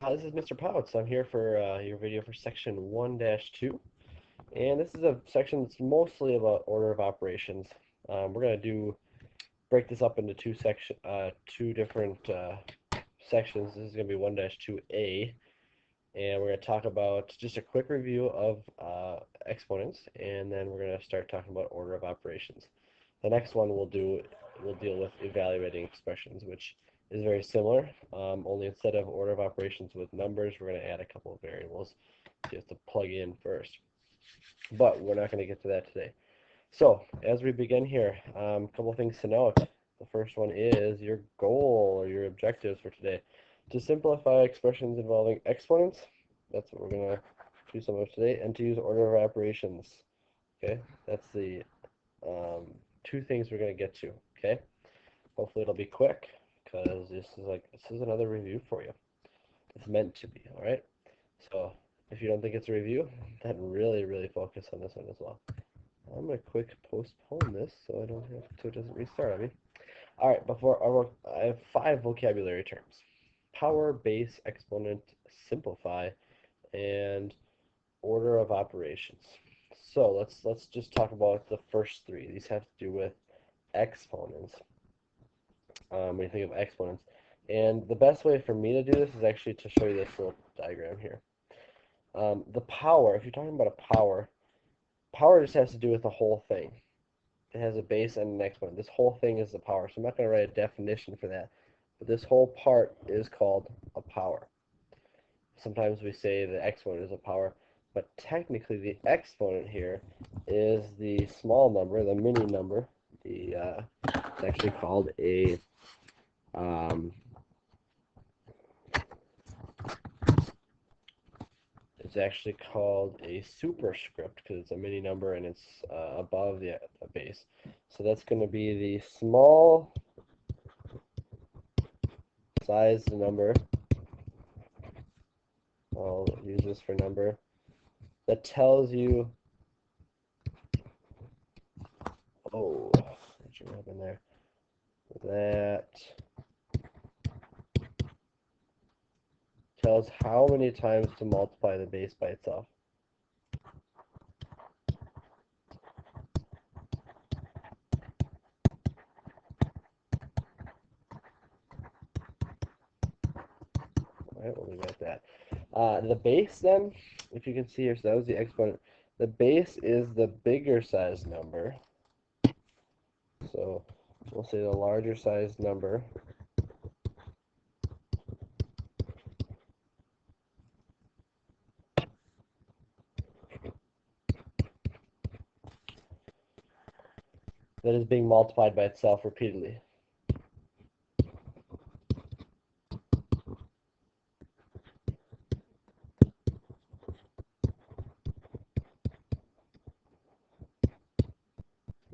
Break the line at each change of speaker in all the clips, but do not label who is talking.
Hi, this is Mr. Pouts. I'm here for your video for section 1-2, and this is a section that's mostly about order of operations. We're going to break this up into two different sections. This is going to be 1-2A, and we're going to talk about just a quick review of exponents, and then we're going to start talking about order of operations. The next one we'll deal with evaluating expressions, which is very similar, only instead of order of operations with numbers, we're going to add a couple of variables you have to plug in first. But we're not going to get to that today. So as we begin here, a couple of things to note. The first one is your goal or your objectives for today. To simplify expressions involving exponents, that's what we're going to do some of today, and to use order of operations. Okay, that's the two things we're going to get to. Okay, hopefully it'll be quick because this is another review for you. It's meant to be. All right. So if you don't think it's a review, then really focus on this one as well. I'm gonna quick postpone this so it doesn't restart on me. All right. I have 5 vocabulary terms: power, base, exponent, simplify, and order of operations. So let's just talk about the first 3. These have to do with exponents. When you think of exponents, and the best way for me to do this is actually to show you this little diagram here. The power, if you're talking about a power just has to do with the whole thing. It has a base and an exponent. This whole thing is the power. So I'm not going to write a definition for that. But this whole part is called a power. Sometimes we say the exponent is a power, but technically the exponent here is the small number, the mini number. It's actually called a um, it's actually called a superscript because it's a mini number and it's above the base. So that's going to be the small size number. I'll use this for number that tells you, oh, what should have in there? That tells how many times to multiply the base by itself. All right, we'll leave it at that. The base then, if you can see here, so that was the exponent. The base is the bigger size number. So we'll say the larger size number. That is being multiplied by itself repeatedly.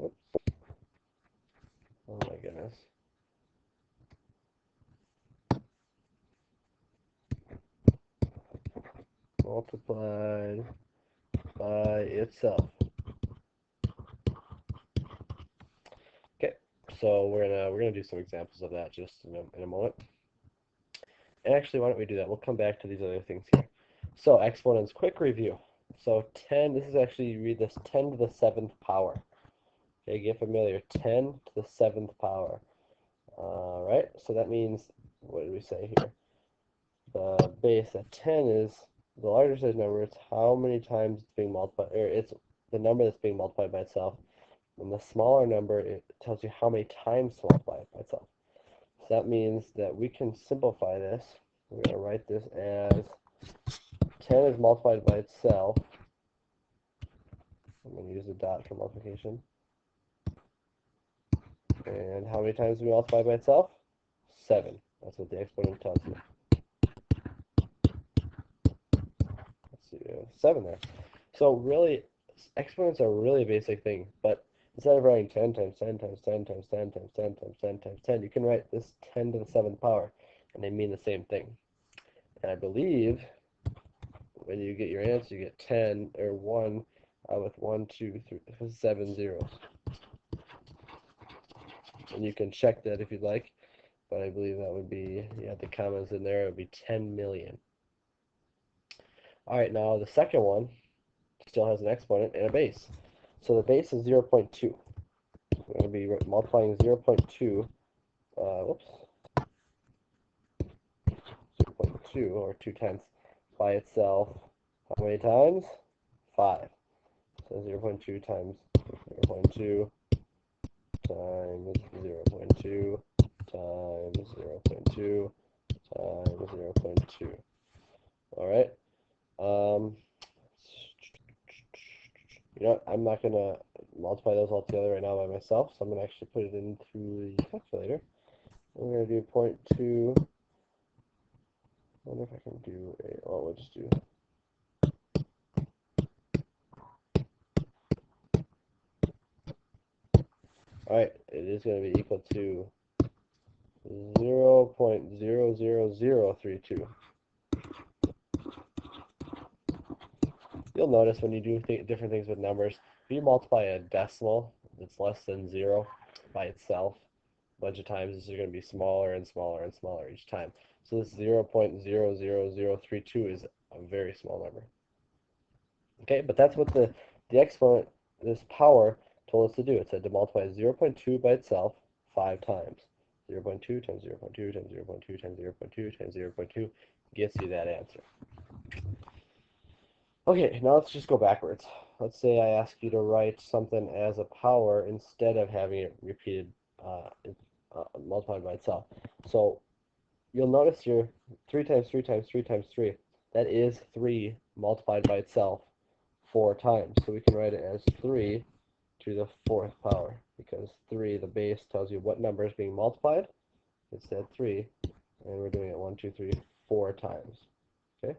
Oops. Oh my goodness. Multiplied by itself. Okay, so we're gonna do some examples of that just in a moment. And actually, why don't we do that? We'll come back to these other things here. So exponents, quick review. So 10, this is actually, you read this 10 to the 7th power. Okay, get familiar, 10 to the 7th power. All right, so that means, what did we say here? The base at 10 is the larger size number. It's how many times it's being multiplied, or it's the number that's being multiplied by itself. And the smaller number, it tells you how many times to multiply it by itself. So that means that we can simplify this. We're going to write this as 10 is multiplied by itself. I'm going to use the dot for multiplication. And how many times do we multiply by itself? 7. That's what the exponent tells me. Let's see, 7 there. So really, exponents are a really basic thing, but instead of writing 10 times 10 times 10 times 10 times 10 times 10 times 10, you can write this 10 to the 7th power, and they mean the same thing. And I believe when you get your answer, you get 10 or 1 with 1, 2, 3, 7 zeros. And you can check that if you'd like, but I believe that would be, yeah, the commas in there, it would be 10 million. All right, now the second one still has an exponent and a base. So the base is 0.2. We're going to be multiplying 0.2, whoops, 0.2 or 2 tenths by itself. How many times? 5. So 0.2 times 0.2 times 0.2 times 0.2 times 0.2. All right. Um, you know what? I'm not going to multiply those all together right now by myself, so I'm going to actually put it into the calculator. I'm going to do 0.2. I wonder if I can do a, oh, we'll just do, all right, it is going to be equal to 0.00032. You'll notice when you do different things with numbers, if you multiply a decimal that's less than 0 by itself a bunch of times, this is going to be smaller and smaller and smaller each time. So this 0.00032 is a very small number. Okay, but that's what the exponent, this power, told us to do. It said to multiply 0.2 by itself 5 times. 0.2 times 0.2 times 0.2 times 0.2 times 0.2 gets you that answer. Okay, now let's just go backwards. Let's say I ask you to write something as a power instead of having it repeated, multiplied by itself. So you'll notice here 3 times 3 times 3 times 3. That is 3 multiplied by itself 4 times. So we can write it as 3 to the 4th power, because 3, the base, tells you what number is being multiplied. It said 3, and we're doing it 1, 2, 3, 4 times. Okay?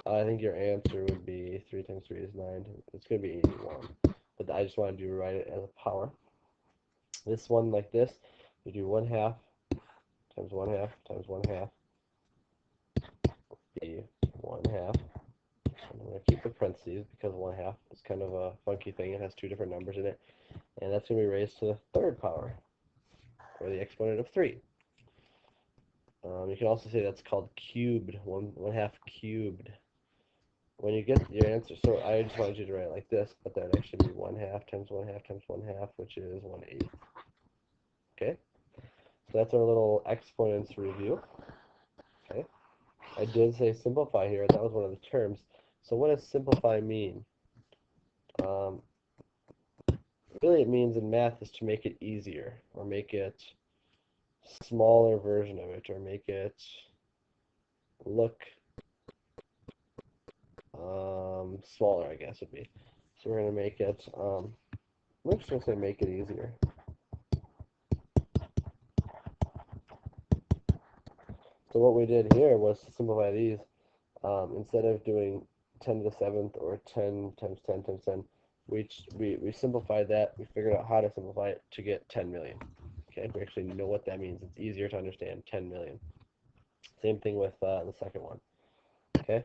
I think your answer would be 3 times 3 is 9. It's going to be 81. But I just wanted you to write it as a power. This one, like this, you do 1 half times 1 half times 1 half be 1 half. I'm going to keep the parentheses because 1 half is kind of a funky thing. It has 2 different numbers in it. And that's going to be raised to the 3rd power, or the exponent of 3. You can also say that's called cubed, 1 half cubed. When you get your answer, so I just wanted you to write it like this, but that would actually be 1 half times 1 half times 1 half, which is 1/8. Okay, so that's our little exponents review. Okay, I did say simplify here. That was one of the terms. So what does simplify mean? Um, Really, it means in math is to make it easier, or make it smaller version of it, or make it look smaller, I guess would be. So we're going to make it, we're just going to say make it easier. So what we did here was to simplify these. Instead of doing 10 to the 7th or 10 times 10 times 10, we simplified that. We figured out how to simplify it to get 10 million. Okay, we actually know what that means. It's easier to understand, 10 million. Same thing with the second one. Okay,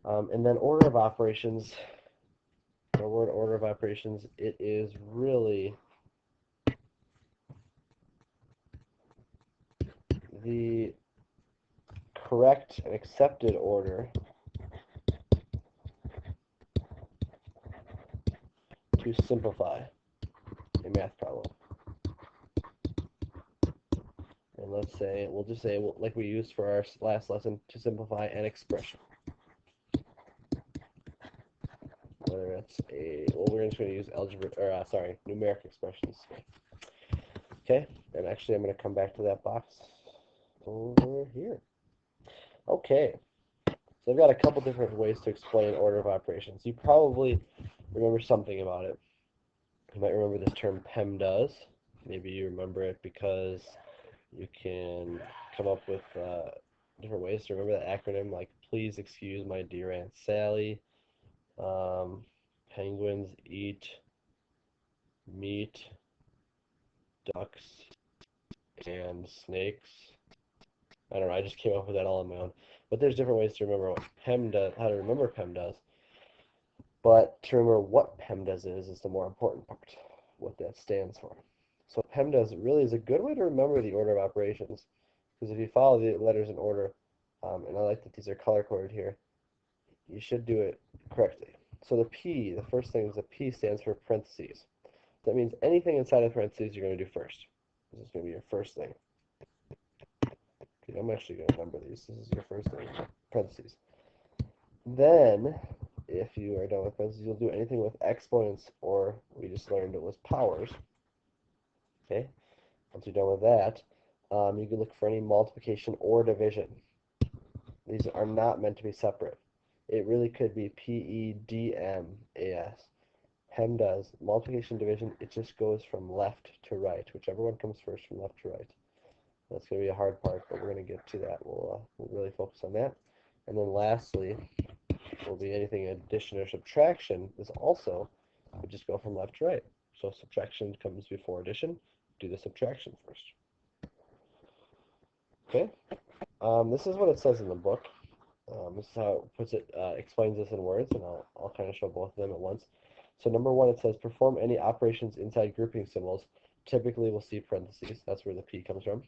and then order of operations. The word order of operations, it is really the correct and accepted order to simplify a math problem. And let's say, we'll just say, like we used for our last lesson, to simplify an expression. Whether it's a, well, we're just going to use algebra, or sorry, numeric expressions. Okay, and actually I'm going to come back to that box over here. Okay, so I've got a couple different ways to explain order of operations. You probably remember something about it. You might remember this term PEMDAS. Maybe you remember it because you can come up with different ways to remember that acronym, like please excuse my dear Aunt Sally, penguins eat meat, ducks, and snakes. I don't know, I just came up with that all on my own. But there's different ways to remember what PEMDAS, how to remember PEMDAS. But to remember what PEMDAS is the more important part, what that stands for. So PEMDAS really is a good way to remember the order of operations, because if you follow the letters in order, and I like that these are color-coded here, you should do it correctly. So the P, the first thing is the P stands for parentheses. That means anything inside of parentheses you're going to do first. This is going to be your first thing. Okay, I'm actually going to number these. This is your first thing, parentheses. Then, if you are done with parentheses, you'll do anything with exponents, or we just learned it was powers. Okay, once you're done with that, you can look for any multiplication or division. These are not meant to be separate. It really could be PEDMAS. PEMDAS, multiplication division, it just goes from left to right, whichever one comes first from left to right. That's going to be a hard part, but we're going to get to that. We'll really focus on that. And then lastly, will be anything addition or subtraction is also, we just go from left to right. So subtraction comes before addition. Do the subtraction first. Okay. This is what it says in the book. This is how it puts it, explains this in words, and I'll kind of show both of them at once. So number one, it says perform any operations inside grouping symbols. Typically, we'll see parentheses. That's where the P comes from,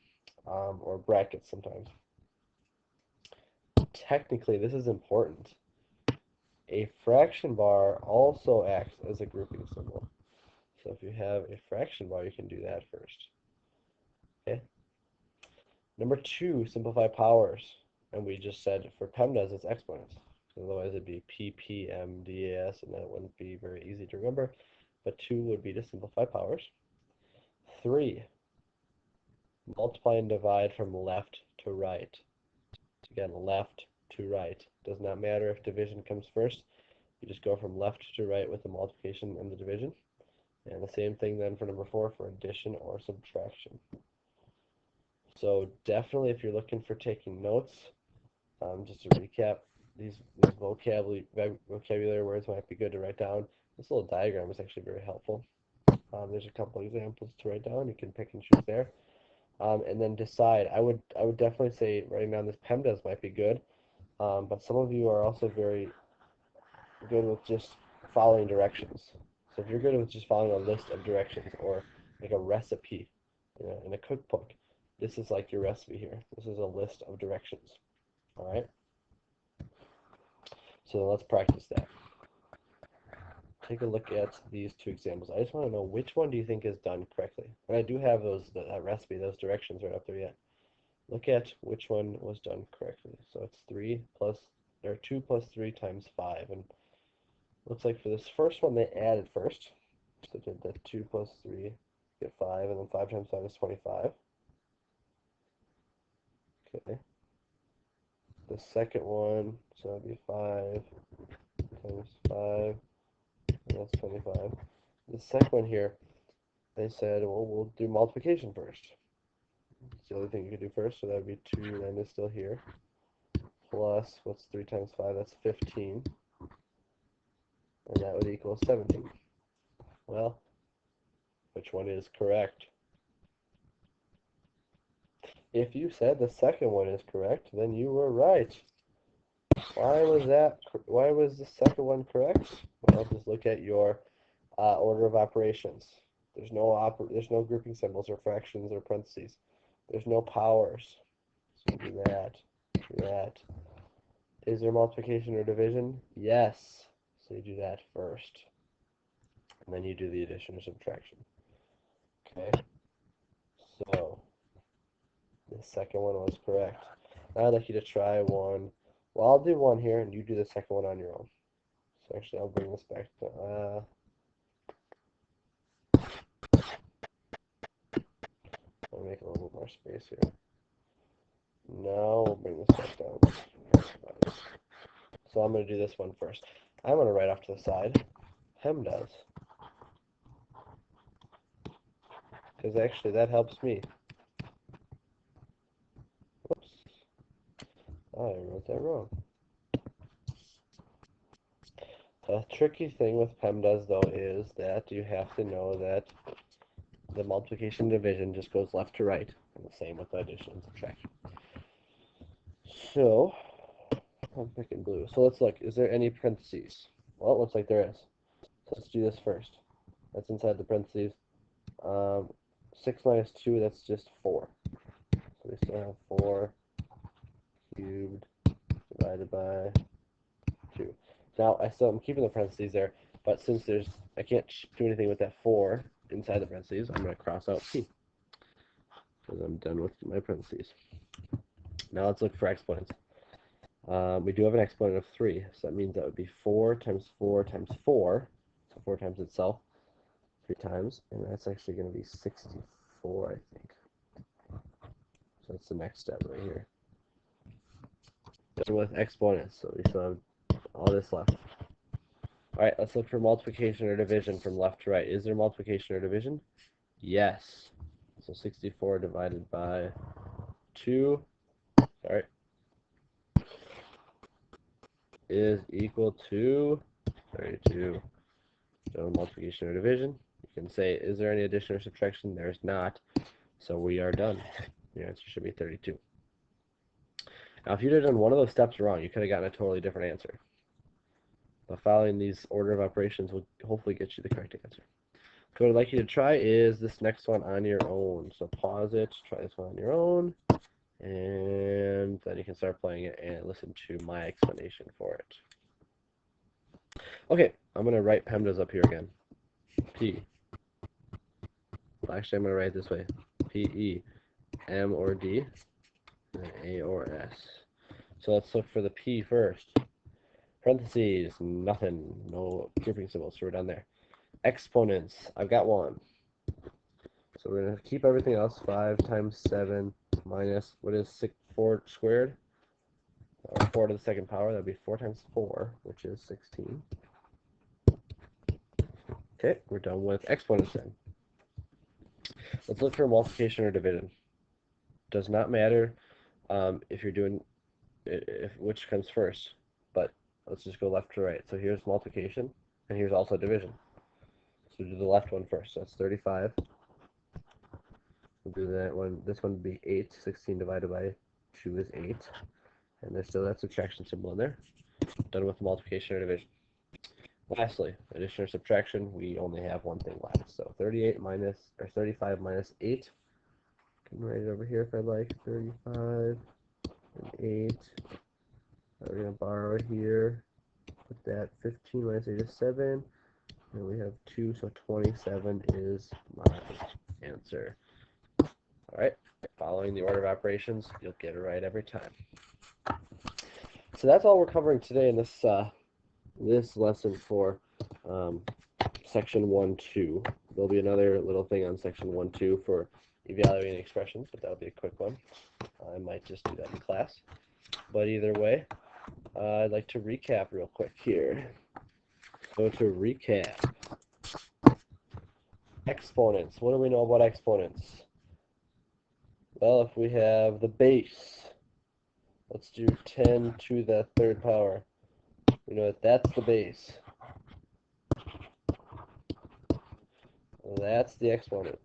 or brackets sometimes. Technically, this is important. A fraction bar also acts as a grouping symbol. So if you have a fraction bar, you can do that first. Okay. Number two, simplify powers. And we just said for PEMDAS, it's exponents. Otherwise, it'd be PPMDAS, and that wouldn't be very easy to remember. But two would be to simplify powers. Three, multiply and divide from left to right. Again, left to right. Does not matter if division comes first. You just go from left to right with the multiplication and the division. And the same thing then for number four for addition or subtraction. So definitely if you're looking for taking notes, just to recap, these vocabulary words might be good to write down. This little diagram is actually very helpful. There's a couple examples to write down. You can pick and choose there. And then decide. I would definitely say writing down this PEMDAS might be good. But some of you are also very good with just following directions. So if you're good with just following a list of directions or like a recipe in a cookbook, this is like your recipe here. This is a list of directions. All right. So let's practice that. Take a look at these two examples. I just want to know which one do you think is done correctly. And I do have that recipe, those directions right up there yet. Look at which one was done correctly. So it's 2 plus 3 times 5. And looks like for this first one, they added first. So did the 2 plus 3, get 5, and then 5 times 5 is 25. Okay. The second one, so that'd be 5 times 5, and that's 25. The second one here, they said, well, we'll do multiplication first. It's the only thing you can do first, so that would be 2, then is still here, plus, what's 3 times 5? That's 15, and that would equal 17. Well, which one is correct? If you said the second one is correct, then you were right. Why was the second one correct? Well, just look at your order of operations. There's no grouping symbols or fractions or parentheses. There's no powers. So you do that. Do that. Is there multiplication or division? Yes. So you do that first. And then you do the addition or subtraction. Okay. So the second one was correct. Now I'd like you to try one. Well, I'll do one here, and you do the second one on your own. So actually, I'll bring this back to, I'll make a little more space here. Now we'll bring this back down. So I'm going to do this one first. I'm going to write off to the side. PEMDAS. Because actually that helps me. Whoops. I wrote that wrong. The tricky thing with PEMDAS though is that you have to know that the multiplication division just goes left to right. And the same with the addition and subtraction. So I'm picking blue. So let's look. Is there any parentheses? Well, it looks like there is. So let's do this first. That's inside the parentheses. 6 minus 2, that's just 4. So we still have 4 cubed divided by 2. Now I'm keeping the parentheses there, but since I can't do anything with that 4 inside the parentheses, I'm going to cross out p because I'm done with my parentheses. Now let's look for exponents. We do have an exponent of 3, so that means that would be 4 times 4 times 4, so 4 times itself, 3 times, and that's actually going to be 64, I think. So that's the next step right here. Done with exponents, so we still have all this left. Alright, let's look for multiplication or division from left to right. Is there multiplication or division? Yes. So 64 divided by 2, sorry, is equal to 32. So multiplication or division. You can say, is there any addition or subtraction? There's not. So we are done. The answer should be 32. Now, if you'd have done one of those steps wrong, you could have gotten a totally different answer. But following these order of operations will hopefully get you the correct answer. So what I'd like you to try is this next one on your own. So pause it, try this one on your own, and then you can start playing it and listen to my explanation for it. Okay, I'm going to write PEMDAS up here again. P. Well, actually, I'm going to write it this way. P-E, M or D, and A or S. So let's look for the P first. Parentheses, nothing, no grouping symbols, so we're done there. Exponents, I've got one. So we're going to keep everything else. 5 times 7 minus, what is 4 squared? Or 4 to the second power, that would be 4 times 4, which is 16. Okay, we're done with exponents then. Let's look for multiplication or division. Does not matter if you're doing which comes first, but let's just go left to right. So here's multiplication, and here's also division. So do the left one first. So that's 35. We'll do that one. This one would be 8. 16 divided by 2 is 8. And there's still that subtraction symbol in there. Done with multiplication or division. Lastly, addition or subtraction, we only have one thing left. So 35 minus 8. I can write it over here if I like. 35 and 8. We're going to borrow it here. Put that 15 minus 8 is 7. And we have 2, so 27 is my answer. Alright, following the order of operations, you'll get it right every time. So that's all we're covering today in this lesson for section 1.2. There'll be another little thing on section 1.2 for evaluating expressions, but that'll be a quick one. I might just do that in class. But either way, I'd like to recap real quick here. So to recap, exponents. What do we know about exponents? Well, if we have the base, let's do 10 to the third power. We know that that's the base. That's the exponent.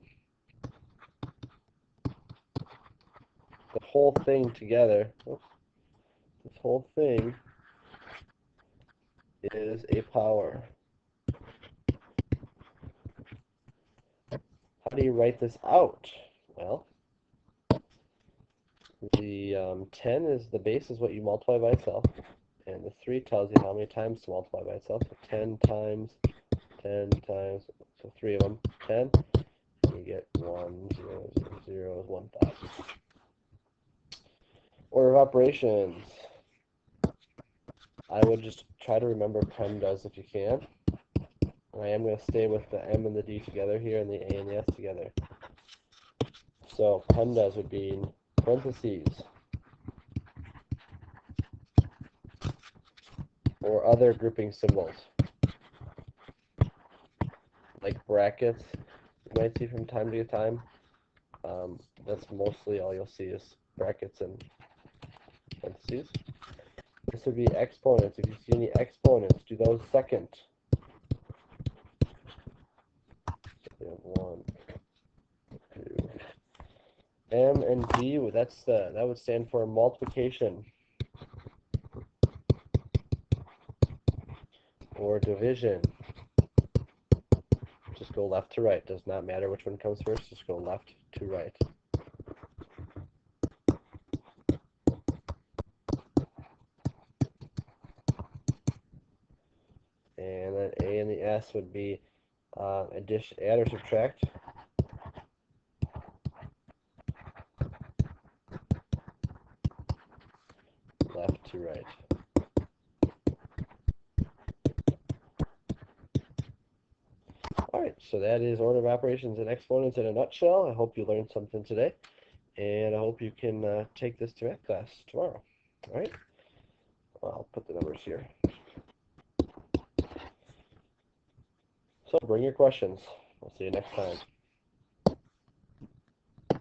The whole thing together, this whole thing is a power. How do you write this out? Well, the 10 is the base is what you multiply by itself, and the 3 tells you how many times to multiply by itself. So 10 times, 10 times, so 3 of them, 10, and you get 1, 0, 0, 0 is 1,000. Order of operations. I would just try to remember PEMDAS if you can. I am going to stay with the M and the D together here and the A and the S together. So PEMDAS would be in parentheses or other grouping symbols, like brackets you might see from time to time. That's mostly all you'll see is brackets and parentheses. This would be exponents. If you see any exponents, do those second. So we have 1, 2. M and D, that would stand for multiplication or division. Just go left to right. Does not matter which one comes first. Just go left to right. class would be add or subtract, left to right. Alright, so that is order of operations and exponents in a nutshell. I hope you learned something today, and I hope you can take this to math class tomorrow. Alright, I'll put the numbers here. So bring your questions. We'll see you next time.